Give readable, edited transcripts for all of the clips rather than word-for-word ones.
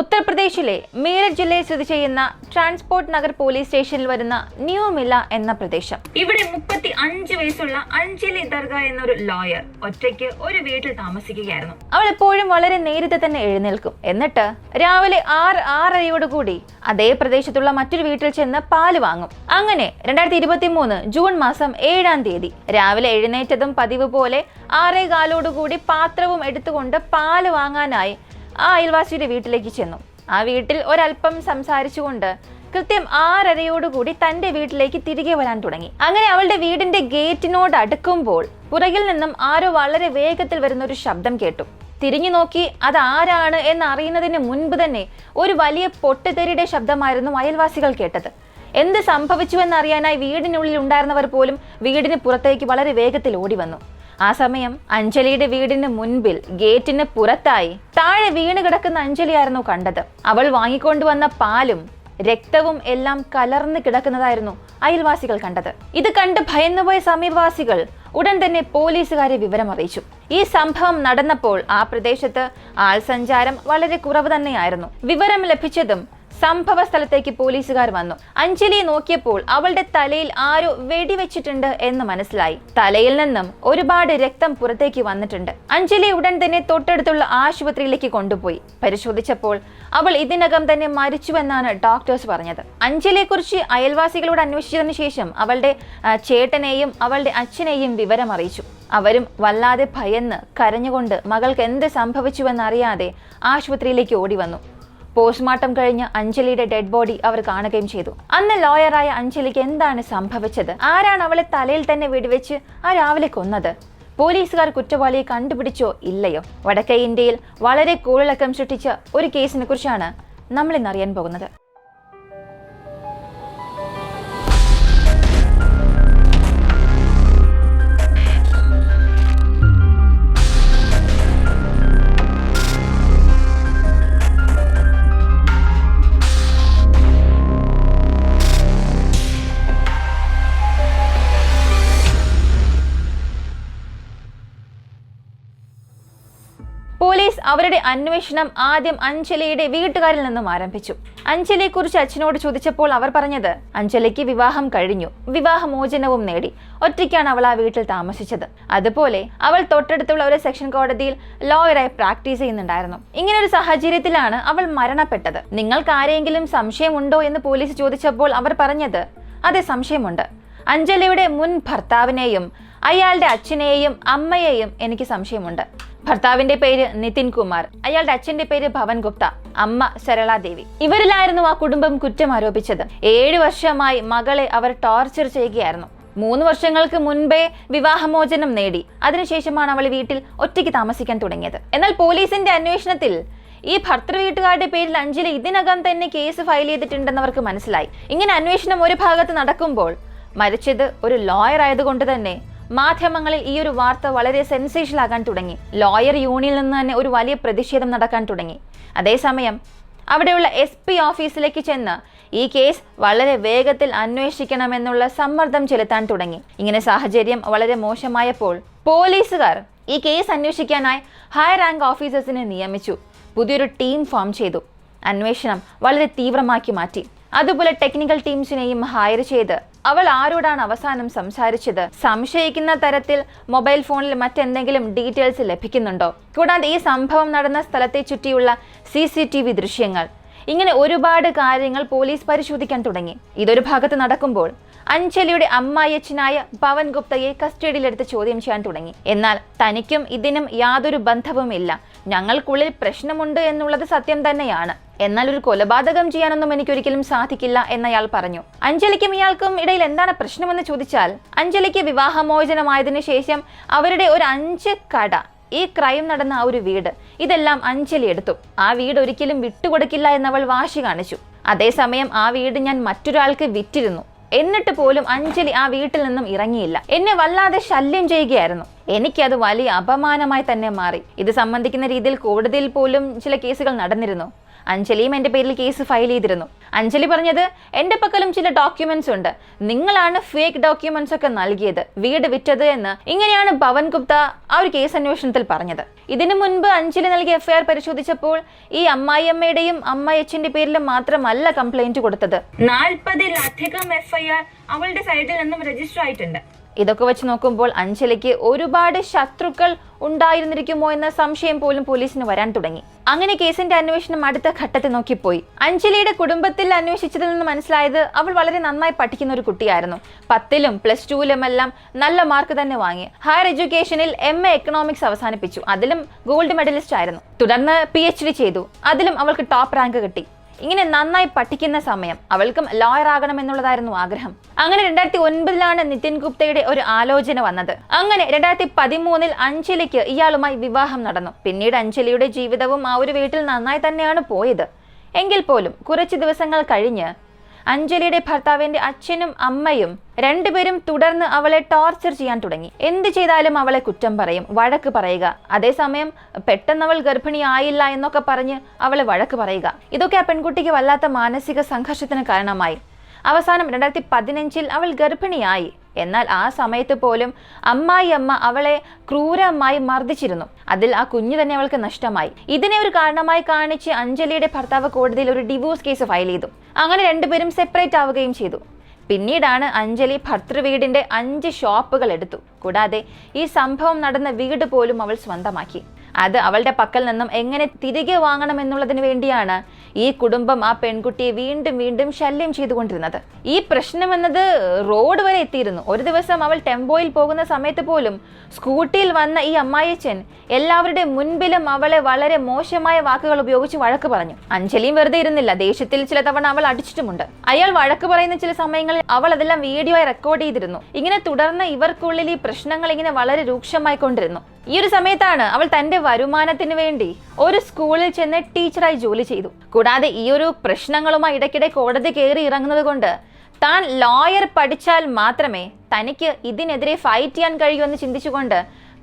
ഉത്തർപ്രദേശിലെ മീററ്റ് ജില്ലയിൽ സ്ഥിതി ചെയ്യുന്ന ട്രാൻസ്പോർട്ട് നഗർ പോലീസ് സ്റ്റേഷനിൽ വരുന്ന ന്യൂ മില്ല എന്ന പ്രദേശം. ഇവിടെ 35 വയസ്സുള്ള അഞ്ജലി ദർഗ എന്നൊരു ലോയർ ഒറ്റയ്ക്ക് ഒരു വീട്ടിൽ താമസിക്കുകയായിരുന്നു. അവൾ എപ്പോഴും വളരെ നേരത്തെ തന്നെ എഴുന്നേൽക്കും. എന്നിട്ട് രാവിലെ 6:30 അതേ പ്രദേശത്തുള്ള മറ്റൊരു വീട്ടിൽ ചെന്ന് പാല് വാങ്ങും. അങ്ങനെ 2023 ജൂൺ മാസം 7-ാം തീയതി രാവിലെ എഴുന്നേറ്റതും പതിവ് പോലെ 6:15 പാത്രവും എടുത്തുകൊണ്ട് പാല് വാങ്ങാനായി ആ അയൽവാസിയുടെ വീട്ടിലേക്ക് ചെന്നു. ആ വീട്ടിൽ ഒരല്പം സംസാരിച്ചുകൊണ്ട് കൃത്യം 6:30 തന്റെ വീട്ടിലേക്ക് തിരികെ വരാൻ തുടങ്ങി. അങ്ങനെ അവളുടെ വീടിന്റെ ഗേറ്റിനോട് അടുക്കുമ്പോൾ പുറകിൽ നിന്നും ആരോ വളരെ വേഗത്തിൽ വരുന്ന ഒരു ശബ്ദം കേട്ടു. തിരിഞ്ഞു നോക്കി അത് ആരാണ് എന്നറിയുന്നതിന് മുൻപ് തന്നെ ഒരു വലിയ പൊട്ടിത്തെറിയുടെ ശബ്ദമായിരുന്നു അയൽവാസികൾ കേട്ടത്. എന്ത് സംഭവിച്ചുവെന്നറിയാനായി വീടിനുള്ളിൽ ഉണ്ടായിരുന്നവർ പോലും വീടിന് പുറത്തേക്ക് വളരെ വേഗത്തിൽ ഓടി വന്നു. ആ സമയം അഞ്ജലിയുടെ വീടിന് മുൻപിൽ ഗേറ്റിന് പുറത്തായി താഴെ വീണ് കിടക്കുന്ന അഞ്ജലിയായിരുന്നു കണ്ടത്. അവൾ വാങ്ങിക്കൊണ്ടുവന്ന പാലും രക്തവും എല്ലാം കലർന്ന് കിടക്കുന്നതായിരുന്നു അയൽവാസികൾ കണ്ടത്. ഇത് കണ്ട് ഭയന്നുപോയ സമീപവാസികൾ ഉടൻ തന്നെ പോലീസുകാരെ വിവരം അറിയിച്ചു. ഈ സംഭവം നടന്നപ്പോൾ ആ പ്രദേശത്ത് ആൾ സഞ്ചാരം വളരെ കുറവ് തന്നെയായിരുന്നു. വിവരം ലഭിച്ചതും സംഭവ സ്ഥലത്തേക്ക് പോലീസുകാർ വന്നു. അഞ്ജലിയെ നോക്കിയപ്പോൾ അവളുടെ തലയിൽ ആരോ വെടിവെച്ചിട്ടുണ്ട് എന്ന് മനസ്സിലായി. തലയിൽ നിന്നും ഒരുപാട് രക്തം പുറത്തേക്ക് വന്നിട്ടുണ്ട്. അഞ്ജലി ഉടൻ തന്നെ തൊട്ടടുത്തുള്ള ആശുപത്രിയിലേക്ക് കൊണ്ടുപോയി പരിശോധിച്ചപ്പോൾ അവൾ ഇതിനകം തന്നെ മരിച്ചുവെന്നാണ് ഡോക്ടേഴ്സ് പറഞ്ഞത്. അഞ്ജലിയെ കുറിച്ച് അയൽവാസികളോട് അന്വേഷിച്ചതിനു ശേഷം അവളുടെ ചേട്ടനെയും അവളുടെ അച്ഛനെയും വിവരം അറിയിച്ചു. അവരും വല്ലാതെ ഭയന്ന് കരഞ്ഞുകൊണ്ട് മകൾക്ക് എന്ത് സംഭവിച്ചുവെന്നറിയാതെ ആശുപത്രിയിലേക്ക് ഓടി വന്നു. പോസ്റ്റ്മോർട്ടം കഴിഞ്ഞ് അഞ്ജലിയുടെ ഡെഡ് ബോഡി അവർ കാണുകയും ചെയ്തു. അന്ന് ലോയറായ അഞ്ജലിക്ക് എന്താണ് സംഭവിച്ചത്? ആരാണ് അവളെ തലയിൽ തന്നെ വെടിവെച്ച് രാവിലെ കൊന്നത്? പോലീസുകാർ കുറ്റവാളിയെ കണ്ടുപിടിച്ചോ ഇല്ലയോ? വടക്കേ ഇന്ത്യയിൽ വളരെ കോളിളക്കം സൃഷ്ടിച്ച ഒരു കേസിനെ കുറിച്ചാണ് നമ്മൾ ഇന്ന് അറിയാൻ പോകുന്നത്. പോലീസ് അവരുടെ അന്വേഷണം ആദ്യം അഞ്ജലിയുടെ വീട്ടുകാരിൽ നിന്നും ആരംഭിച്ചു. അഞ്ജലിയെ കുറിച്ച് അച്ഛനോട് ചോദിച്ചപ്പോൾ അവർ പറഞ്ഞത് അഞ്ജലിക്ക് വിവാഹം കഴിഞ്ഞു, വിവാഹമോചനവും നേടി, ഒറ്റയ്ക്കാണ് അവൾ ആ വീട്ടിൽ താമസിച്ചത്. അതുപോലെ അവൾ തൊട്ടടുത്തുള്ള ഒരു സെക്ഷൻ കോടതിയിൽ ലോയറായി പ്രാക്ടീസ് ചെയ്യുന്നുണ്ടായിരുന്നു. ഇങ്ങനെ ഒരു സാഹചര്യത്തിലാണ് അവൾ മരണപ്പെട്ടത്. നിങ്ങൾക്ക് ആരെങ്കിലും സംശയമുണ്ടോ എന്ന് പോലീസ് ചോദിച്ചപ്പോൾ അവർ പറഞ്ഞത് അതെ, സംശയമുണ്ട്. അഞ്ജലിയുടെ മുൻ ഭർത്താവിനെയും അയാളുടെ അച്ഛനെയും അമ്മയെയും എനിക്ക് സംശയമുണ്ട്. ഭർത്താവിന്റെ പേര് നിതിൻ കുമാർ, അയാളുടെ അച്ഛന്റെ പേര് ഭവൻ ഗുപ്ത, അമ്മ സരളാദേവി. ഇവരിലായിരുന്നു ആ കുടുംബം കുറ്റം ആരോപിച്ചത്. 7 വർഷമായി മകളെ അവർ ടോർച്ചർ ചെയ്യുകയായിരുന്നു. 3 വർഷങ്ങൾക്ക് മുൻപേ വിവാഹമോചനം നേടി. അതിനുശേഷമാണ് അവൾ വീട്ടിൽ ഒറ്റയ്ക്ക് താമസിക്കാൻ തുടങ്ങിയത്. എന്നാൽ പോലീസിന്റെ അന്വേഷണത്തിൽ ഈ ഭർത്തൃ വീട്ടുകാരുടെ പേരിൽ അഞ്ജലി ഇതിനകം തന്നെ കേസ് ഫയൽ ചെയ്തിട്ടുണ്ടെന്ന് അവർക്ക് മനസ്സിലായി. ഇങ്ങനെ അന്വേഷണം ഒരു ഭാഗത്ത് നടക്കുമ്പോൾ മരിച്ചത് ഒരു ലോയർ ആയതുകൊണ്ട് തന്നെ മാധ്യമങ്ങളിൽ ഈ ഒരു വാർത്ത വളരെ സെൻസേഷണൽ ആകാൻ തുടങ്ങി. ലോയർ യൂണിയനിൽ നിന്ന് തന്നെ ഒരു വലിയ പ്രതിഷേധം നടക്കാൻ തുടങ്ങി. അതേസമയം അവിടെയുള്ള SP ഓഫീസിലേക്ക് ചെന്ന് ഈ കേസ് വളരെ വേഗത്തിൽ അന്വേഷിക്കണമെന്നുള്ള സമ്മർദ്ദം ചെലുത്താൻ തുടങ്ങി. ഇങ്ങനെ സാഹചര്യം വളരെ മോശമായപ്പോൾ പോലീസുകാർ ഈ കേസ് അന്വേഷിക്കാനായി ഹൈ റാങ്ക് ഓഫീസേഴ്സിനെ നിയമിച്ചു. പുതിയൊരു ടീം ഫോം ചെയ്തു. അന്വേഷണം വളരെ തീവ്രമാക്കി മാറ്റി. അതുപോലെ ടെക്നിക്കൽ ടീംസിനെയും ഹയർ ചെയ്ത് അവൾ ആരോടാണ് അവസാനം സംസാരിച്ചത്, സംശയിക്കുന്ന തരത്തിൽ മൊബൈൽ ഫോണിൽ മറ്റെന്തെങ്കിലും ഡീറ്റെയിൽസ് ലഭിക്കുന്നുണ്ടോ, കൂടാതെ ഈ സംഭവം നടന്ന സ്ഥലത്തെ ചുറ്റിയുള്ള CCTV ദൃശ്യങ്ങൾ, ഇങ്ങനെ ഒരുപാട് കാര്യങ്ങൾ പോലീസ് പരിശോധിക്കാൻ തുടങ്ങി. ഇതൊരു ഭാഗത്ത് നടക്കുമ്പോൾ അഞ്ജലിയുടെ അമ്മായിയച്ഛനായ ഭവൻ ഗുപ്തയെ കസ്റ്റഡിയിലെടുത്ത് ചോദ്യം ചെയ്യാൻ തുടങ്ങി. എന്നാൽ തനിക്കും ഇതിനും യാതൊരു ബന്ധവുമില്ല, ഞങ്ങൾക്കുള്ളിൽ പ്രശ്നമുണ്ട് എന്നുള്ളത് സത്യം തന്നെയാണ്, എന്നാൽ ഒരു കൊലപാതകം ചെയ്യാനൊന്നും എനിക്കൊരിക്കലും സാധിക്കില്ല എന്നയാൾ പറഞ്ഞു. അഞ്ജലിക്കും ഇയാൾക്കും ഇടയിൽ എന്താണ് പ്രശ്നമെന്ന് ചോദിച്ചാൽ അഞ്ജലിക്ക് വിവാഹമോചനമായതിനു ശേഷം അവരുടെ ഒരു 5 കട, ഈ ക്രൈം നടന്ന ആ ഒരു വീട്, ഇതെല്ലാം അഞ്ജലി എടുത്തു. ആ വീട് ഒരിക്കലും വിട്ടുകൊടുക്കില്ല എന്നവൾ വാശി കാണിച്ചു. അതേസമയം ആ വീട് ഞാൻ മറ്റൊരാൾക്ക് വിറ്റിരുന്നു. എന്നിട്ട് പോലും അഞ്ജലി ആ വീട്ടിൽ നിന്നും ഇറങ്ങിയില്ല. എന്നെ വല്ലാതെ ശല്യം ചെയ്യുകയായിരുന്നു. എനിക്കത് വലിയ അപമാനമായി തന്നെ മാറി. ഇത് സംബന്ധിക്കുന്ന രീതിയിൽ കോടതിയിൽ പോലും ചില കേസുകൾ നടന്നിരുന്നു. അഞ്ജലിയും എന്റെ പേരിൽ കേസ് ഫയൽ ചെയ്തിരുന്നു. അഞ്ജലി പറഞ്ഞത്, എന്റെ പക്കലും ചില ഡോക്യുമെന്റ്സ് ഉണ്ട്, നിങ്ങളാണ് ഫേക്ക് ഡോക്യുമെന്റ്സ് ഒക്കെ നൽകിയത്, വീട് വിറ്റത് എന്ന്. ഇങ്ങനെയാണ് ഭവൻ ഗുപ്ത ആ ഒരു കേസ് അന്വേഷണത്തിൽ പറഞ്ഞത്. ഇതിനു മുൻപ് അഞ്ജലി നൽകിയ എഫ്ഐആർ പരിശോധിച്ചപ്പോൾ ഈ അമ്മായിയമ്മയുടെയും അമ്മായിയച്ഛന്റെ പേരിലും മാത്രമല്ല കംപ്ലൈന്റ് കൊടുത്തത്, 40-ലധികം എഫ്ഐആർ അവളുടെ സൈഡിൽ നിന്നും രജിസ്റ്റർ ആയിട്ടുണ്ട്. ഇതൊക്കെ വെച്ച് നോക്കുമ്പോൾ അഞ്ജലിക്ക് ഒരുപാട് ശത്രുക്കൾ ഉണ്ടായിരുന്നിരിക്കുമോ എന്ന സംശയം പോലും പോലീസിന് വരാൻ തുടങ്ങി. അങ്ങനെ കേസിന്റെ അന്വേഷണം അടുത്ത ഘട്ടത്തിൽ നോക്കിപ്പോയി. അഞ്ജലിയുടെ കുടുംബത്തിൽ അന്വേഷിച്ചതിൽ നിന്ന് മനസ്സിലായത് അവൾ വളരെ നന്നായി പഠിക്കുന്ന ഒരു കുട്ടിയായിരുന്നു. 10ലും +2ലും എല്ലാം നല്ല മാർക്ക് തന്നെ വാങ്ങി. ഹയർ എഡ്യൂക്കേഷനിൽ MA എക്കണോമിക്സ് അവസാനിപ്പിച്ചു, അതിലും ഗോൾഡ് മെഡലിസ്റ്റ് ആയിരുന്നു. തുടർന്ന് PhD ചെയ്തു, അതിലും അവൾക്ക് ടോപ്പ് റാങ്ക് കിട്ടി. ഇങ്ങനെ നന്നായി പഠിക്കുന്ന സമയം അവൾക്കും ലോയർ ആകണം എന്നുള്ളതായിരുന്നു ആഗ്രഹം. അങ്ങനെ 2009 നിതിൻ ഗുപ്തയുടെ ഒരു ആലോചന വന്നത്. അങ്ങനെ 2013 അഞ്ജലിക്ക് ഇയാളുമായി വിവാഹം നടന്നു. പിന്നീട് അഞ്ജലിയുടെ ജീവിതവും ആ ഒരു വീട്ടിൽ നന്നായി തന്നെയാണ് പോയത്. എങ്കിൽ പോലും കുറച്ച് ദിവസങ്ങൾ കഴിഞ്ഞ് അഞ്ജലിയുടെ ഭർത്താവിന്റെ അച്ഛനും അമ്മയും രണ്ടുപേരും തുടർന്ന് അവളെ ടോർച്ചർ ചെയ്യാൻ തുടങ്ങി. എന്ത് ചെയ്താലും അവളെ കുറ്റം പറയും, വഴക്ക് പറയുക. അതേസമയം പെട്ടെന്ന് അവൾ ഗർഭിണിയായില്ല എന്നൊക്കെ പറഞ്ഞ് അവളെ വഴക്ക് പറയുക. ഇതൊക്കെ ആ പെൺകുട്ടിക്ക് വല്ലാത്ത മാനസിക സംഘർഷത്തിന് കാരണമായി. അവസാനം 2015 അവൾ ഗർഭിണിയായി. എന്നാൽ ആ സമയത്ത് പോലും അമ്മായിയമ്മ അവളെ ക്രൂരമായി മർദ്ദിച്ചിരുന്നു. അതിൽ ആ കുഞ്ഞു തന്നെ അവൾക്ക് നഷ്ടമായി. ഇതിനെ ഒരു കാരണമായി കാണിച്ച് അഞ്ജലിയുടെ ഭർത്താവ് കോടതിയിൽ ഒരു ഡിവോഴ്സ് കേസ് ഫയൽ ചെയ്തു. അങ്ങനെ രണ്ടുപേരും സെപ്പറേറ്റ് ആവുകയും ചെയ്തു. പിന്നീടാണ് അഞ്ജലി ഭർത്തൃവീടിന്റെ 5 ഷോപ്പുകൾ എടുത്തു. കൂടാതെ ഈ സംഭവം നടന്ന വീട് പോലും അവൾ സ്വന്തമാക്കി. അത് അവളുടെ പക്കൽ നിന്നും എങ്ങനെ തിരികെ വാങ്ങണം എന്നുള്ളതിന് വേണ്ടിയാണ് ഈ കുടുംബം ആ പെൺകുട്ടിയെ വീണ്ടും വീണ്ടും ശല്യം ചെയ്തുകൊണ്ടിരുന്നത്. ഈ പ്രശ്നം എന്നത് റോഡ് വരെ എത്തിയിരുന്നു. ഒരു ദിവസം അവൾ ടെമ്പോയിൽ പോകുന്ന സമയത്ത് പോലും സ്കൂട്ടിയിൽ വന്ന ഈ അമ്മായിയച്ഛൻ എല്ലാവരുടെ മുൻപിലും അവളെ വളരെ മോശമായ വാക്കുകൾ ഉപയോഗിച്ച് വഴക്ക് പറഞ്ഞു. അഞ്ജലിയും വെറുതെ ഇരുന്നില്ല. ദേഷ്യത്തിൽ ചില തവണ അവൾ അടിച്ചിട്ടുമുണ്ട്. അയാൾ വഴക്ക് പറയുന്ന ചില സമയങ്ങളിൽ അവൾ അതെല്ലാം വീഡിയോയായി റെക്കോർഡ് ചെയ്തിരുന്നു. ഇങ്ങനെ തുടർന്ന് ഇവർക്കുള്ളിൽ ഈ പ്രശ്നങ്ങൾ ഇങ്ങനെ വളരെ രൂക്ഷമായി കൊണ്ടിരുന്നു. ഈ ഒരു സമയത്താണ് അവൾ തന്റെ വരുമാനത്തിന് വേണ്ടി ഒരു സ്കൂളിൽ ചെന്ന് ടീച്ചറായി ജോലി ചെയ്തു. കൂടാതെ ഈ ഒരു പ്രശ്നങ്ങളുമായി ഇടയ്ക്കിടെ കോടതി കയറി ഇറങ്ങുന്നത് കൊണ്ട് താൻ ലോയർ പഠിച്ചാൽ മാത്രമേ തനിക്ക് ഇതിനെതിരെ ഫൈറ്റ് ചെയ്യാൻ കഴിയൂ എന്ന് ചിന്തിച്ചുകൊണ്ട്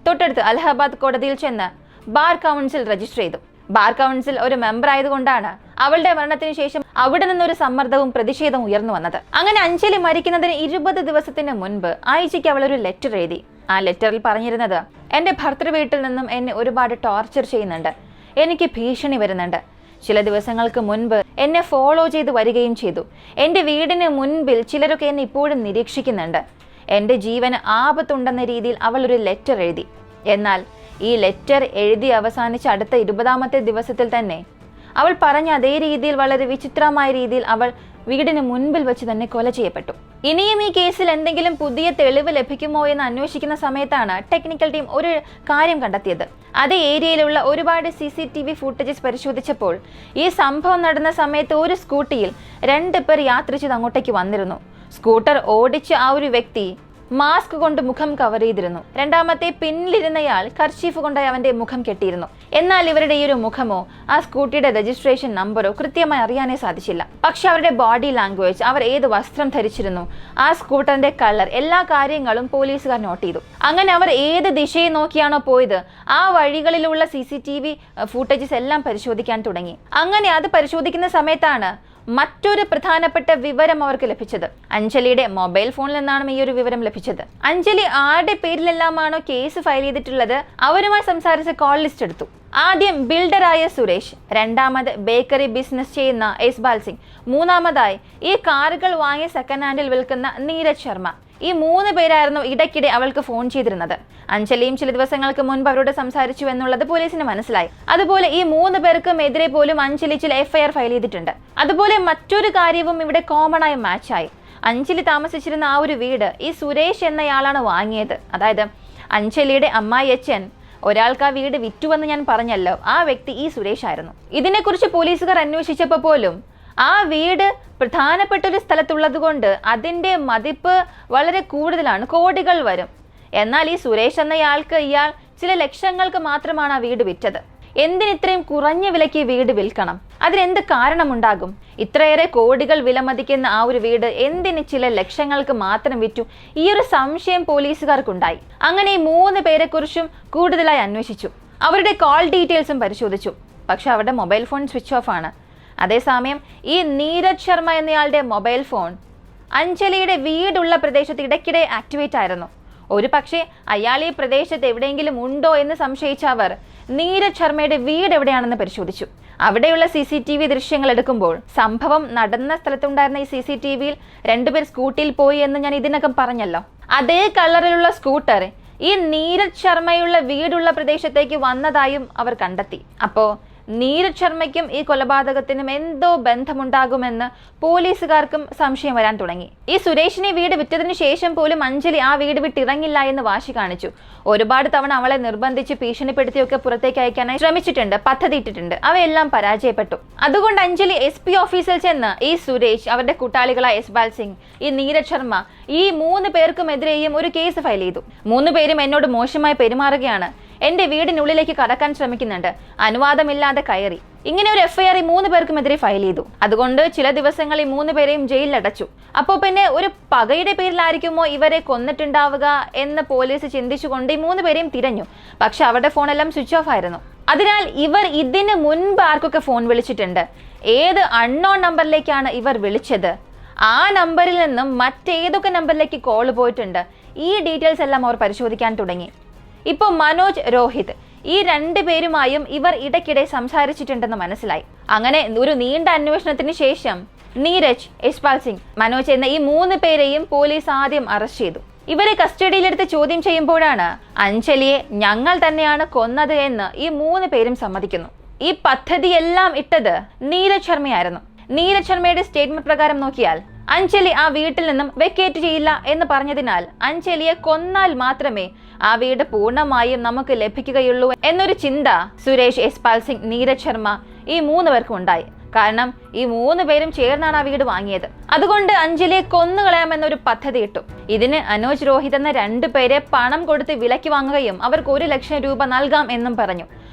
തൊട്ടടുത്ത് അലഹബാദ് കോടതിയിൽ ചെന്ന് ബാർ കൗൺസിൽ രജിസ്റ്റർ ചെയ്തു. ബാർ കൗൺസിൽ ഒരു മെമ്പർ ആയതുകൊണ്ടാണ് അവളുടെ മരണത്തിന് ശേഷം അവിടെ നിന്നൊരു സമ്മർദ്ദവും പ്രതിഷേധവും ഉയർന്നു വന്നത്. അങ്ങനെ അഞ്ജലി മരിക്കുന്നതിന് 20 ദിവസത്തിന് മുൻപ് ആയിച്ചയ്ക്ക് അവൾ ഒരു ലെറ്റർ എഴുതി. ആ ലെറ്ററിൽ പറഞ്ഞിരുന്നത്, എന്റെ ഭർത്തൃവീട്ടിൽ നിന്നും എന്നെ ഒരുപാട് ടോർച്ചർ ചെയ്യുന്നുണ്ട്, എനിക്ക് ഭീഷണി വരുന്നുണ്ട്. ചില ദിവസങ്ങൾക്ക് മുൻപ് എന്നെ ഫോളോ ചെയ്ത് വരികയും ചെയ്തു. എൻ്റെ വീടിന് മുൻപിൽ ചിലരൊക്കെ എന്നെ ഇപ്പോഴും നിരീക്ഷിക്കുന്നുണ്ട്. എൻ്റെ ജീവന് ആപത്തുണ്ടെന്ന രീതിയിൽ അവൾ ഒരു ലെറ്റർ എഴുതി. എന്നാൽ ഈ ലെറ്റർ എഴുതി അവസാനിച്ച അടുത്ത 20ാമത്തെ ദിവസത്തിൽ തന്നെ അവൾ പറഞ്ഞ അതേ രീതിയിൽ വളരെ വിചിത്രമായ രീതിയിൽ അവൾ വീടിന് മുൻപിൽ വെച്ച് തന്നെ കൊല ചെയ്യപ്പെട്ടു. ഇനിയും ഈ കേസിൽ എന്തെങ്കിലും പുതിയ തെളിവ് ലഭിക്കുമോ എന്ന് അന്വേഷിക്കുന്ന സമയത്താണ് ടെക്നിക്കൽ ടീം ഒരു കാര്യം കണ്ടെത്തിയത്. അതേ ഏരിയയിലുള്ള ഒരുപാട് CCTV ഫുട്ടേജസ് പരിശോധിച്ചപ്പോൾ ഈ സംഭവം നടന്ന സമയത്ത് ഒരു സ്കൂട്ടിയിൽ 2 പേർ യാത്രിച്ചത് അങ്ങോട്ടേക്ക് വന്നിരുന്നു. സ്കൂട്ടർ ഓടിച്ച ആ ഒരു വ്യക്തി മാസ്ക് കൊണ്ട് മുഖം കവർ ചെയ്തിരുന്നു. രണ്ടാമത്തെ പിന്നിലിരുന്നയാൾ കർച്ചീഫ് കൊണ്ട് അവന്റെ മുഖം കെട്ടിയിരുന്നു. എന്നാൽ ഇവരുടെ ഈ ഒരു മുഖമോ ആ സ്കൂട്ടിയുടെ രജിസ്ട്രേഷൻ നമ്പറോ കൃത്യമായി അറിയാനേ സാധിച്ചില്ല. പക്ഷെ അവരുടെ ബോഡി ലാംഗ്വേജ്, അവർ ഏത് വസ്ത്രം ധരിച്ചിരുന്നു, ആ സ്കൂട്ടറിന്റെ കളർ, എല്ലാ കാര്യങ്ങളും പോലീസുകാർ നോട്ട് ചെയ്തു. അങ്ങനെ അവർ ഏത് ദിശയെ നോക്കിയാണോ പോയത് ആ വഴികളിലുള്ള CCTV ഫുട്ടേജസ് എല്ലാം പരിശോധിക്കാൻ തുടങ്ങി. അങ്ങനെ അത് പരിശോധിക്കുന്ന സമയത്താണ് മറ്റൊരു പ്രധാനപ്പെട്ട വിവരം അവർക്ക് ലഭിച്ചത്. അഞ്ജലിയുടെ മൊബൈൽ ഫോണിൽ നിന്നാണ് ഈ ഒരു വിവരം ലഭിച്ചത്. അഞ്ജലി ആരുടെ പേരിലെല്ലാമാണോ കേസ് ഫയൽ ചെയ്തിട്ടുള്ളത് അവരുമായി സംസാരിച്ച കോൾ ലിസ്റ്റ് എടുത്തു. ആദ്യം ബിൽഡറായ സുരേഷ്, രണ്ടാമത് ബേക്കറി ബിസിനസ് ചെയ്യുന്ന യശ്പാൽ സിംഗ്, മൂന്നാമതായി ഈ കാറുകൾ വാങ്ങി സെക്കൻഡ് ഹാൻഡിൽ വിൽക്കുന്ന നീരജ് ശർമ്മ. ഈ 3 പേരായിരുന്നു ഇടയ്ക്കിടെ അവൾക്ക് ഫോൺ ചെയ്തിരുന്നത്. അഞ്ജലിയും ചില ദിവസങ്ങൾക്ക് മുൻപ് അവരോട് സംസാരിച്ചു എന്നുള്ളത് പോലീസിന് മനസ്സിലായി. അതുപോലെ ഈ 3 പേർക്കും എതിരെ പോലും അഞ്ജലി ചില FIR ഫയൽ ചെയ്തിട്ടുണ്ട്. അതുപോലെ മറ്റൊരു കാര്യവും ഇവിടെ കോമൺ ആയി മാച്ചായി. അഞ്ജലി താമസിച്ചിരുന്ന ആ ഒരു വീട് ഈ സുരേഷ് എന്നയാളാണ് വാങ്ങിയത്. അതായത് അഞ്ജലിയുടെ അമ്മായിയച്ഛൻ ഒരാൾക്ക് ആ വീട് വിറ്റുവെന്ന് ഞാൻ പറഞ്ഞല്ലോ, ആ വ്യക്തി ഈ സുരേഷ് ആയിരുന്നു. ഇതിനെക്കുറിച്ച് പോലീസുകാർ അന്വേഷിച്ചപ്പോൾ പോലും ആ വീട് പ്രധാനപ്പെട്ട ഒരു സ്ഥലത്തുള്ളത് കൊണ്ട് അതിൻ്റെ മതിപ്പ് വളരെ കൂടുതലാണ്, കോടികൾ വരും. എന്നാൽ ഈ സുരേഷ് എന്നയാൾക്ക് ഇയാൾ ചില ലക്ഷങ്ങൾക്ക് മാത്രമാണ് ആ വീട് വിറ്റത്. എന്തിനിത്രയും കുറഞ്ഞ വിലയ്ക്ക് വീട് വിൽക്കണം? അതിനെന്ത് കാരണമുണ്ടാകും? ഇത്രയേറെ കോടികൾ വിലമതിക്കുന്ന ആ ഒരു വീട് എന്തിന് ചില ലക്ഷങ്ങൾക്ക് മാത്രം വിറ്റു? ഈ ഒരു സംശയം പോലീസുകാർക്കുണ്ടായി. അങ്ങനെ ഈ 3 പേരെക്കുറിച്ചും കൂടുതലായി അന്വേഷിച്ചു. അവരുടെ കോൾ ഡീറ്റെയിൽസും പരിശോധിച്ചു. പക്ഷെ അവരുടെ മൊബൈൽ ഫോൺ സ്വിച്ച് ഓഫ് ആണ്. അതേസമയം ഈ നീരജ് ശർമ്മ എന്നയാളുടെ മൊബൈൽ ഫോൺ അഞ്ജലിയുടെ വീടുള്ള പ്രദേശത്ത് ഇടയ്ക്കിടെ ആക്ടിവേറ്റ് ആയിരുന്നു. ഒരു പക്ഷേ അയാൾ ഈ പ്രദേശത്ത് എവിടെയെങ്കിലും ഉണ്ടോ എന്ന് സംശയിച്ച അവർ നീരജ് ശർമ്മയുടെ വീട് എവിടെയാണെന്ന് പരിശോധിച്ചു. അവിടെയുള്ള CCTV ദൃശ്യങ്ങൾ എടുക്കുമ്പോൾ സംഭവം നടന്ന സ്ഥലത്തുണ്ടായിരുന്ന ഈ CCTVയിൽ 2 പേർ സ്കൂട്ടിയിൽ പോയി എന്ന് ഞാൻ ഇതിനകം പറഞ്ഞല്ലോ. അതേ കളറിലുള്ള സ്കൂട്ടർ ഈ നീരജ് ശർമ്മയുള്ള വീടുള്ള പ്രദേശത്തേക്ക് വന്നതായും അവർ കണ്ടെത്തി. അപ്പോൾ നീരജ് ശർമ്മയ്ക്കും ഈ കൊലപാതകത്തിനും എന്തോ ബന്ധമുണ്ടാകുമെന്ന് പോലീസുകാർക്കും സംശയം വരാൻ തുടങ്ങി. ഈ സുരേഷിനെ വീട് വിറ്റതിനു ശേഷം പോലും അഞ്ജലി ആ വീട് വിട്ടിറങ്ങില്ല എന്ന് വാശി കാണിച്ചു. ഒരുപാട് തവണ അവളെ നിർബന്ധിച്ച് ഭീഷണിപ്പെടുത്തിയൊക്കെ പുറത്തേക്ക് അയക്കാനായി ശ്രമിച്ചിട്ടുണ്ട്, പദ്ധതിയിട്ടിട്ടുണ്ട്. അവയെല്ലാം പരാജയപ്പെട്ടു. അതുകൊണ്ട് അഞ്ജലി SP ഓഫീസിൽ ചെന്ന് ഈ സുരേഷ്, അവരുടെ കൂട്ടാളികളായ യശ്പാൽ സിംഗ്, ഈ നീരജ് ശർമ്മ, ഈ 3 പേർക്കുമെതിരെയും ഒരു കേസ് ഫയൽ ചെയ്തു. 3 പേരും എന്നോട് മോശമായി പെരുമാറുകയാണ്, എന്റെ വീടിനുള്ളിലേക്ക് കടക്കാൻ ശ്രമിക്കുന്നുണ്ട്, അനുവാദമില്ലാതെ കയറി. ഇങ്ങനെ ഒരു FIR 3 പേർക്കുമെതിരെ ഫയൽ ചെയ്തു. അതുകൊണ്ട് ചില ദിവസങ്ങൾ ഈ 3 പേരെയും ജയിലിൽ അടച്ചു. അപ്പോൾ പിന്നെ ഒരു പകയുടെ പേരിലായിരിക്കുമോ ഇവരെ കൊന്നിട്ടുണ്ടാവുക എന്ന് പോലീസ് ചിന്തിച്ചുകൊണ്ട് ഈ 3 പേരെയും തിരഞ്ഞു. പക്ഷെ അവരുടെ ഫോണെല്ലാം സ്വിച്ച് ഓഫ് ആയിരുന്നു. അതിനാൽ ഇവർ ഇതിന് മുൻപ് ആർക്കൊക്കെ ഫോൺ വിളിച്ചിട്ടുണ്ട്, ഏത് അൺനോൺ നമ്പറിലേക്കാണ് ഇവർ വിളിച്ചത്, ആ നമ്പറിൽ നിന്നും മറ്റേതൊക്കെ നമ്പറിലേക്ക് കോൾ പോയിട്ടുണ്ട്, ഈ ഡീറ്റെയിൽസ് എല്ലാം അവർ പരിശോധിക്കാൻ തുടങ്ങി. ഇപ്പോൾ മനോജ്, രോഹിത്, ഈ 2 പേരുമായും ഇവർ ഇടയ്ക്കിടെ സംസാരിച്ചിട്ടുണ്ടെന്ന് മനസ്സിലായി. അങ്ങനെ ഒരു നീണ്ട അന്വേഷണത്തിന് ശേഷം നീരജ്, യശ്പാൽ സിംഗ്, മനോജ് എന്ന ഈ 3 പേരെയും പോലീസ് ആദ്യം അറസ്റ്റ് ചെയ്തു. ഇവരെ കസ്റ്റഡിയിലെടുത്ത് ചോദ്യം ചെയ്യുമ്പോഴാണ് അഞ്ജലിയെ ഞങ്ങൾ തന്നെയാണ് കൊന്നത് എന്ന് ഈ 3 പേരും സമ്മതിക്കുന്നു. ഈ പദ്ധതിയെല്ലാം ഇട്ടത് നീരജ് ശർമ്മയായിരുന്നു. നീരജ് ശർമ്മയുടെ സ്റ്റേറ്റ്മെന്റ് പ്രകാരം നോക്കിയാൽ അഞ്ജലി ആ വീട്ടിൽ നിന്നും വെക്കേറ്റ് ചെയ്യില്ല എന്ന് പറഞ്ഞതിനാൽ അഞ്ജലിയെ കൊന്നാൽ മാത്രമേ ആ വീട് പൂർണ്ണമായും നമുക്ക് ലഭിക്കുകയുള്ളൂ എന്നൊരു ചിന്ത സുരേഷ്, യശ്പാൽ സിംഗ്, നീരജ് ശർമ്മ ഈ 3 പേർക്കും ഉണ്ടായി. കാരണം ഈ 3 പേരും ചേർന്നാണ് ആ വീട് വാങ്ങിയത്. അതുകൊണ്ട് അഞ്ജലിയെ കൊന്നുകളയാമെന്നൊരു പദ്ധതി ഇട്ടു. ഇതിന് അനോജ്, രോഹിത് എന്ന 2 പേരെ പണം കൊടുത്ത് വിലയ്ക്ക് വാങ്ങുകയും അവർക്ക് 1 ലക്ഷം രൂപ നൽകാം എന്നും പറഞ്ഞു.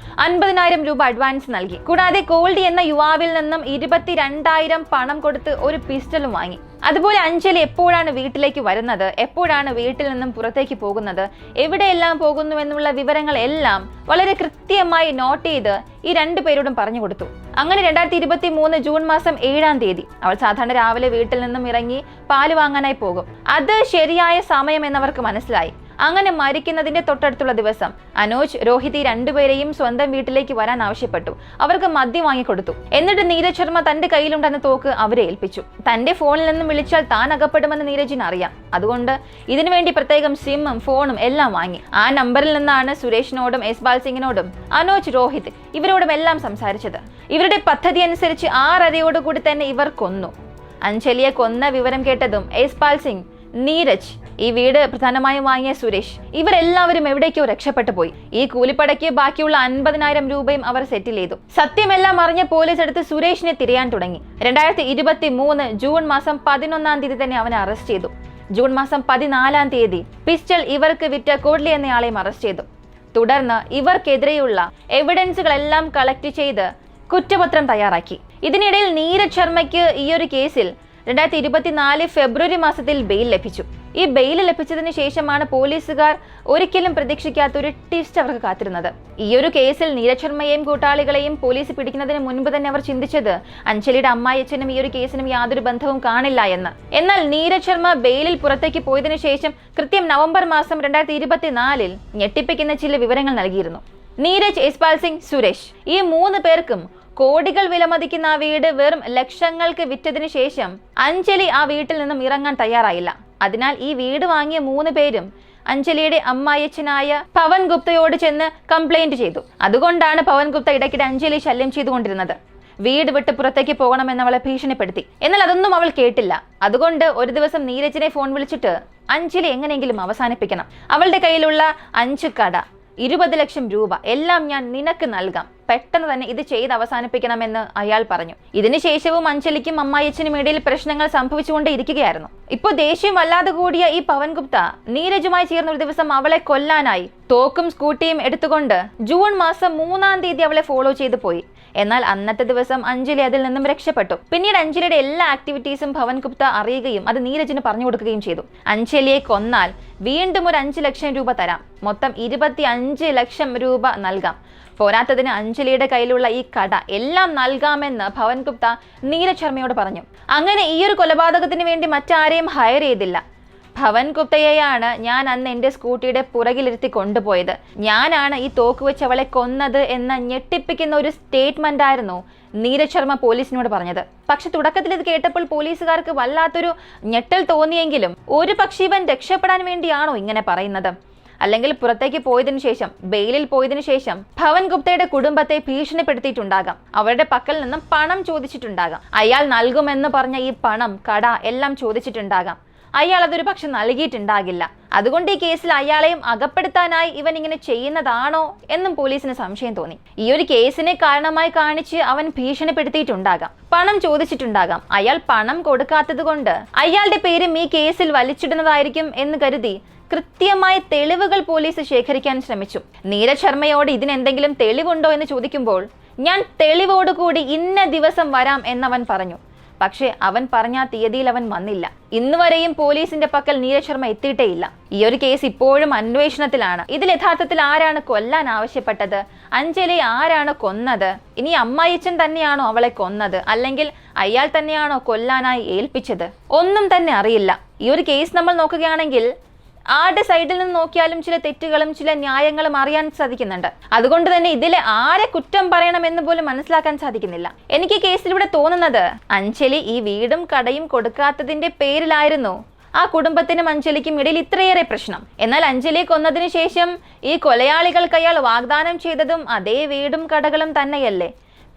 50,000 രൂപ അഡ്വാൻസ് നൽകി. കൂടാതെ കോൾഡി എന്ന യുവാവിൽ നിന്നും 22,000 പണം കൊടുത്ത് ഒരു പിസ്റ്റളും വാങ്ങി. അതുപോലെ അഞ്ജലി എപ്പോഴാണ് വീട്ടിലേക്ക് വരുന്നത്, എപ്പോഴാണ് വീട്ടിൽ നിന്നും പുറത്തേക്ക് പോകുന്നത്, എവിടെയെല്ലാം പോകുന്നു എന്നുള്ള വിവരങ്ങൾ എല്ലാം വളരെ കൃത്യമായി നോട്ട് ചെയ്ത് ഈ 2 പേരോടും പറഞ്ഞു കൊടുത്തു. അങ്ങനെ 2023 ജൂൺ മാസം 7-ാം തീയതി അവൾ സാധാരണ രാവിലെ വീട്ടിൽ നിന്നും ഇറങ്ങി പാല് വാങ്ങാനായി പോകും. അത് ശരിയായ സമയം എന്നവർക്ക് മനസ്സിലായി. അങ്ങനെ മരിക്കുന്നതിന്റെ തൊട്ടടുത്തുള്ള ദിവസം അനോജ്, രോഹിത് ഈ 2 പേരെയും സ്വന്തം വീട്ടിലേക്ക് വരാൻ ആവശ്യപ്പെട്ടു. അവർക്ക് മദ്യം വാങ്ങിക്കൊടുത്തു. എന്നിട്ട് നീരജ് ശർമ്മ തന്റെ കയ്യിലുണ്ടെന്ന തോക്ക് അവരെ ഏൽപ്പിച്ചു. തന്റെ ഫോണിൽ നിന്നും വിളിച്ചാൽ താൻ അകപ്പെടുമെന്ന് നീരജിന് അറിയാം. അതുകൊണ്ട് ഇതിനുവേണ്ടി പ്രത്യേകം സിമ്മും ഫോണും എല്ലാം വാങ്ങി. ആ നമ്പറിൽ നിന്നാണ് സുരേഷിനോടും യശ്പാൽ സിംഗിനോടും അനോജ്, രോഹിത് ഇവരോടും എല്ലാം സംസാരിച്ചത്. ഇവരുടെ പദ്ധതി അനുസരിച്ച് 6:30 തന്നെ ഇവർ കൊന്നു. അഞ്ജലിയെ കൊന്ന വിവരം കേട്ടതും യശ്പാൽ സിംഗ്, നീരജ്, ഈ വീട് പ്രധാനമായും വാങ്ങിയ സുരേഷ്, ഇവരെല്ലാവരും എവിടേക്കോ രക്ഷപ്പെട്ടു പോയി. ഈ കൂലിപ്പടയ്ക്ക് ബാക്കിയുള്ള 50,000 രൂപയും അവർ സെറ്റിൽ ചെയ്തു. സത്യമെല്ലാം അറിഞ്ഞ പോലീസ് എടുത്ത് സുരേഷിനെ തിരയാൻ തുടങ്ങി. 2023 ജൂൺ മാസം 11-ാം തീയതി തന്നെ അവനെ അറസ്റ്റ് ചെയ്തു. ജൂൺ മാസം 14-ാം തീയതി പിസ്റ്റൾ ഇവർക്ക് വിറ്റ കോഡ്ലി എന്നയാളെയും അറസ്റ്റ് ചെയ്തു. തുടർന്ന് ഇവർക്കെതിരെയുള്ള എവിഡൻസുകളെല്ലാം കളക്ട് ചെയ്ത് കുറ്റപത്രം തയ്യാറാക്കി. ഇതിനിടയിൽ നീരജ് ശർമ്മയ്ക്ക് ഈ ഒരു കേസിൽ 2024 ഫെബ്രുവരി മാസത്തിൽ ബെയിൽ ലഭിച്ചു. ഈ ബെയിൽ ലഭിച്ചതിന് ശേഷമാണ് പോലീസുകാർ ഒരിക്കലും പ്രതീക്ഷിക്കാത്ത ഒരു ട്വിസ്റ്റ് അവർക്ക് കാത്തിരുന്നത്. ഈ ഒരു കേസിൽ നീരജ് ശർമ്മയെയും കൂട്ടാളികളെയും പോലീസ് പിടിക്കുന്നതിന് മുൻപ് തന്നെ അവർ ചിന്തിച്ചത് അഞ്ജലിയുടെ അമ്മായിയച്ഛനും ഈ ഒരു കേസിനും യാതൊരു ബന്ധവും കാണില്ല എന്ന്. എന്നാൽ നീരജ് ശർമ്മ ബെയിലിൽ പുറത്തേക്ക് പോയതിനു ശേഷം കൃത്യം നവംബർ മാസം 2024 ഞെട്ടിപ്പിക്കുന്ന ചില വിവരങ്ങൾ നൽകിയിരുന്നു. നീരജ്, യശ്പാൽ സിംഗ്, സുരേഷ് ഈ 3 പേർക്കും കോടികൾ വിലമതിക്കുന്ന ആ വീട് വെറും ലക്ഷങ്ങൾക്ക് വിറ്റതിനു ശേഷം അഞ്ജലി ആ വീട്ടിൽ നിന്നും ഇറങ്ങാൻ തയ്യാറായില്ല. അതിനാൽ ഈ വീട് വാങ്ങിയ 3 പേരും അഞ്ജലിയുടെ അമ്മായിയച്ഛനായ പവൻ ഗുപ്തയോട് ചെന്ന് കംപ്ലൈന്റ് ചെയ്തു. അതുകൊണ്ടാണ് പവൻ ഗുപ്ത ഇടയ്ക്കിടെ അഞ്ജലി ശല്യം ചെയ്തുകൊണ്ടിരുന്നത്. വീട് വിട്ട് പുറത്തേക്ക് പോകണമെന്ന് അവളെ ഭീഷണിപ്പെടുത്തി. എന്നാൽ അതൊന്നും അവൾ കേട്ടില്ല. അതുകൊണ്ട് ഒരു ദിവസം നീരജിനെ ഫോൺ വിളിച്ചിട്ട് അഞ്ജലി എങ്ങനെയെങ്കിലും അവസാനിപ്പിക്കണം, അവളുടെ കയ്യിലുള്ള 5 കട, 20 ലക്ഷം രൂപ എല്ലാം ഞാൻ നിനക്ക് നൽകാം, പെട്ടെന്ന് തന്നെ ഇത് ചെയ്ത് അവസാനിപ്പിക്കണമെന്ന് അയാൾ പറഞ്ഞു. ഇതിനുശേഷവും അഞ്ജലിക്കും അമ്മായിയച്ഛനും ഇടയിൽ പ്രശ്നങ്ങൾ സംഭവിച്ചുകൊണ്ടേ ഇരിക്കുകയായിരുന്നു. ഇപ്പോൾ ദേഷ്യം വല്ലാതെ കൂടിയ ഈ പവൻ ഗുപ്ത നീരജുമായി ചേർന്ന ഒരു ദിവസം അവളെ കൊല്ലാനായി തോക്കും സ്കൂട്ടിയും എടുത്തുകൊണ്ട് ജൂൺ മാസം 3-ാം തീയതി അവളെ ഫോളോ ചെയ്തു പോയി. എന്നാൽ അന്നത്തെ ദിവസം അഞ്ജലി അതിൽ നിന്നും രക്ഷപ്പെട്ടു. പിന്നീട് അഞ്ജലിയുടെ എല്ലാ ആക്ടിവിറ്റീസും പവൻ ഗുപ്ത അറിയുകയും അത് നീരജിന് പറഞ്ഞു കൊടുക്കുകയും ചെയ്തു. അഞ്ജലിയെ കൊന്നാൽ വീണ്ടും ഒരു 5 ലക്ഷം രൂപ തരാം, മൊത്തം 25 ലക്ഷം രൂപ നൽകാം, പോരാത്തതിന് അഞ്ജലിയുടെ കയ്യിലുള്ള ഈ കട എല്ലാം നൽകാമെന്ന് ഭവൻ ഗുപ്ത നീരജ് ശർമ്മയോട് പറഞ്ഞു. അങ്ങനെ ഈ ഒരു കൊലപാതകത്തിന് വേണ്ടി മറ്റാരെയും ഹയർ ചെയ്തില്ല. ഭവൻ ഗുപ്തയെയാണ് ഞാൻ അന്ന് എൻ്റെ സ്കൂട്ടിയുടെ പുറകിലിരുത്തി കൊണ്ടുപോയത്, ഞാനാണ് ഈ തോക്ക് വെച്ച് അവളെ കൊന്നത് എന്ന ഞെട്ടിപ്പിക്കുന്ന ഒരു സ്റ്റേറ്റ്മെന്റ് ആയിരുന്നു നീരജ് ശർമ്മ പോലീസിനോട് പറഞ്ഞത്. പക്ഷെ തുടക്കത്തിൽ ഇത് കേട്ടപ്പോൾ പോലീസുകാർക്ക് വല്ലാത്തൊരു ഞെട്ടൽ തോന്നിയെങ്കിലും ഒരു പക്ഷേ ഇവൻ രക്ഷപ്പെടാൻ വേണ്ടിയാണോ ഇങ്ങനെ പറയുന്നത്? അല്ലെങ്കിൽ പുറത്തേക്ക് പോയതിനു ശേഷം, ബെയിലിൽ പോയതിനു ശേഷം ഭവൻ ഗുപ്തയുടെ കുടുംബത്തെ ഭീഷണിപ്പെടുത്തിയിട്ടുണ്ടാകാം, അവരുടെ പക്കൽ നിന്നും പണം ചോദിച്ചിട്ടുണ്ടാകാം, അയാൾ നൽകുമെന്ന് പറഞ്ഞ ഈ പണം, കട എല്ലാം ചോദിച്ചിട്ടുണ്ടാകാം. അയാൾ അതൊരു പക്ഷെ നൽകിയിട്ടുണ്ടാകില്ല. അതുകൊണ്ട് ഈ കേസിൽ അയാളെയും അകപ്പെടുത്താനായി ഇവൻ ഇങ്ങനെ ചെയ്യുന്നതാണോ എന്നും പോലീസിന് സംശയം തോന്നി. ഈ ഒരു കേസിനെ കാരണമായി കാണിച്ച് അവൻ ഭീഷണിപ്പെടുത്തിയിട്ടുണ്ടാകാം, പണം ചോദിച്ചിട്ടുണ്ടാകാം. അയാൾ പണം കൊടുക്കാത്തത് കൊണ്ട് അയാളുടെ പേരും ഈ കേസിൽ വലിച്ചിടുന്നതായിരിക്കും എന്ന് കരുതി കൃത്യമായ തെളിവുകൾ പോലീസ് ശേഖരിക്കാൻ ശ്രമിച്ചു. നീരജ് ശർമ്മയോട് ഇതിനെന്തെങ്കിലും തെളിവുണ്ടോ എന്ന് ചോദിക്കുമ്പോൾ ഞാൻ തെളിവോടുകൂടി ഇന്ന ദിവസം വരാം എന്നവൻ പറഞ്ഞു. പക്ഷേ അവൻ പറഞ്ഞ തീയതിയിൽ അവൻ വന്നില്ല. ഇന്നുവരെയും പോലീസിന്റെ പക്കൽ നീരജ് ശർമ്മ എത്തിയിട്ടേയില്ല. ഈ ഒരു കേസ് ഇപ്പോഴും അന്വേഷണത്തിലാണ്. ഇതിൽ യഥാർത്ഥത്തിൽ ആരാണ് കൊല്ലാൻ ആവശ്യപ്പെട്ടത്? അഞ്ജലി ആരാണ് കൊന്നത്? ഇനി അമ്മായിച്ചൻ തന്നെയാണോ അവളെ കൊന്നത്? അല്ലെങ്കിൽ അയാൾ തന്നെയാണോ കൊല്ലാനായി ഏൽപ്പിച്ചത്? ഒന്നും തന്നെ അറിയില്ല. ഈ ഒരു കേസ് നമ്മൾ നോക്കുകയാണെങ്കിൽ ആരുടെ സൈഡിൽ നിന്ന് നോക്കിയാലും ചില തെറ്റുകളും ചില ന്യായങ്ങളും അറിയാൻ സാധിക്കുന്നുണ്ട്. അതുകൊണ്ട് തന്നെ ഇതിലെ ആരെ കുറ്റം പറയണമെന്ന് പോലും മനസ്സിലാക്കാൻ സാധിക്കുന്നില്ല. എനിക്ക് കേസിലൂടെ തോന്നുന്നത് അഞ്ജലി ഈ വീടും കടയും കൊടുക്കാത്തതിന്റെ പേരിലായിരുന്നു ആ കുടുംബത്തിനും അഞ്ജലിക്കും ഇടയിൽ ഇത്രയേറെ പ്രശ്നം. എന്നാൽ അഞ്ജലിയെ കൊന്നതിന് ശേഷം ഈ കൊലയാളികൾക്ക് അയാൾ വാഗ്ദാനം ചെയ്തതും അതേ വീടും കടകളും തന്നെയല്ലേ?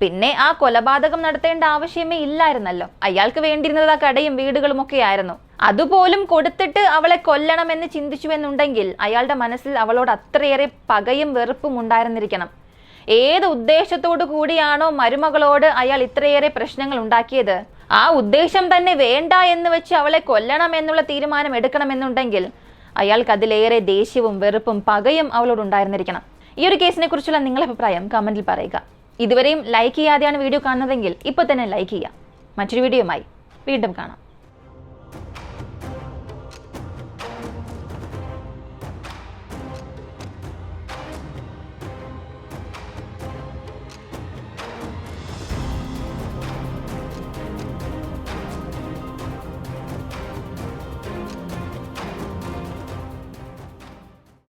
പിന്നെ ആ കൊലപാതകം നടത്തേണ്ട ആവശ്യമേ ഇല്ലായിരുന്നല്ലോ. അയാൾക്ക് വേണ്ടിയിരുന്നത് ആ കടയും വീടുകളും ഒക്കെ ആയിരുന്നു. അതുപോലും കൊടുത്തിട്ട് അവളെ കൊല്ലണമെന്ന് ചിന്തിച്ചുവെന്നുണ്ടെങ്കിൽ അയാളുടെ മനസ്സിൽ അവളോട് അത്രയേറെ പകയും വെറുപ്പും ഉണ്ടായിരുന്നിരിക്കണം. ഏത് ഉദ്ദേശത്തോടു കൂടിയാണോ മരുമകളോട് അയാൾ ഇത്രയേറെ പ്രശ്നങ്ങൾ ഉണ്ടാക്കിയത്, ആ ഉദ്ദേശം തന്നെ വേണ്ട എന്ന് വെച്ച് അവളെ കൊല്ലണം എന്നുള്ള തീരുമാനം എടുക്കണമെന്നുണ്ടെങ്കിൽ അയാൾക്ക് അതിലേറെ ദേഷ്യവും വെറുപ്പും പകയും അവളോട് ഉണ്ടായിരുന്നിരിക്കണം. ഈ ഒരു കേസിനെ കുറിച്ചുള്ള നിങ്ങളുടെ അഭിപ്രായം കമന്റിൽ പറയുക. ഇതുവരെയും ലൈക്ക് ചെയ്യാതെയാണ് വീഡിയോ കാണുന്നതെങ്കിൽ ഇപ്പോൾ തന്നെ ലൈക്ക് ചെയ്യുക. മറ്റൊരു വീഡിയോയുമായി വീണ്ടും കാണാം.